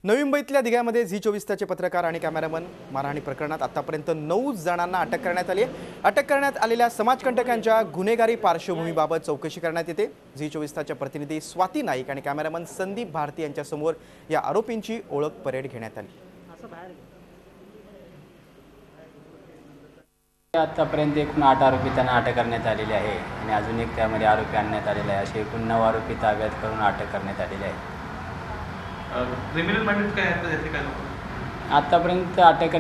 नवी मुंबईतल्या दिघ्यामध्ये झी24 तासचे पत्रकार आणि कॅमेरामन मारहाणी प्रकरणात आतापर्यंत 9 जणांना अटक करण्यात आली आहे। अटक करण्यात आलेल्या समाजकंटकांच्या गुन्हेगारी पार्श्वभूमीबाबत चौकशी करण्यात येते। झी24 तासच्या प्रतिनिधी स्वाती नाईक आणि कॅमेरामन संदीप भारती यांच्या समोर या आरोपींची ओळख परेड घेण्यात आली। आतापर्यंत एकूण 8 आरोपी त्यांना अटक करण्यात आलेली आहे आणि अजून एक त्यामध्ये आरोपी आणण्यात आलेला आहे। असे एकूण 9 आरोपी ताब्यात करून अटक करण्यात आलेले आहे। क्रिमिनल माइंडेड काय आहे त्याचे काय आतापर्यंत अटक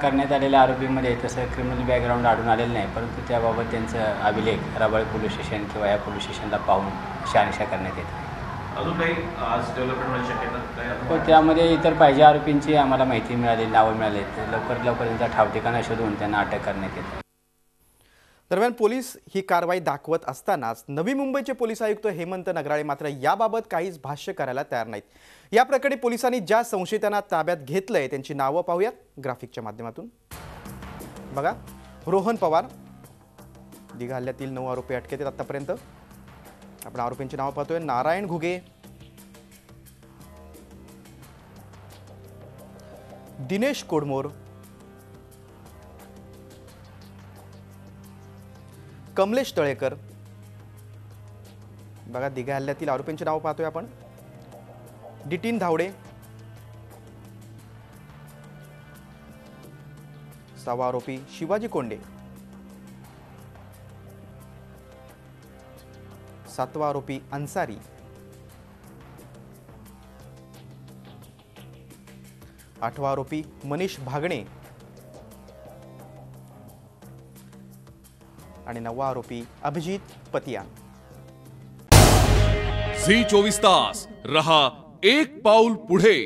करण्यात आलेल्या आरोपींमध्ये तसं क्रिमिनल बॅकग्राऊंड आढळून आलेलं नाही, परंतु त्याबाबत त्यांचं अभिलेख रबाळे पोलीस स्टेशन किंवा या पोलीस स्टेशनला पाहून शहानिशा करण्यात येत आहे। अजून काही आज डेव्हलपमेंट होण्याची शक्यता हो, त्यामध्ये इतर पाहिजे आरोपींची आम्हाला माहिती मिळाली, नावं मिळाली, तर लवकर त्यांचा ठाव ठिकाणा शोधून त्यांना अटक करण्यात येते। दरम्यान पोलीस ही कारवाई दाखवत असतानाच नवी मुंबईचे पोलीस आयुक्त हेमंत नगराळे मात्र याबाबत काहीच भाष्य करायला तयार नाहीत। या प्रकरणी पोलिसांनी ज्या संशयितांना ताब्यात घेतलंय त्यांची नावं पाहूयात ग्राफिकच्या माध्यमातून। बघा, रोहन पवार, दिघा हल्ल्यातील 9 आरोपी अटकेत आहेत आतापर्यंत। आपण आरोपींची नावं पाहतोय। नारायण घुगे, दिनेश कोडमोर, कमलेश तळेकर। बघा, दिघा हल्ल्यातील आरोपींची नावं पाहतोय आपण। डिटीन धावडे, 6वा आरोपी शिवाजी कोंडे, 7वा आरोपी अन्सारी, 8वा आरोपी मनीष भागणे आणि 9वा आरोपी अभिजित पतियान। झी24 तास रहा एक पाऊल पुढे।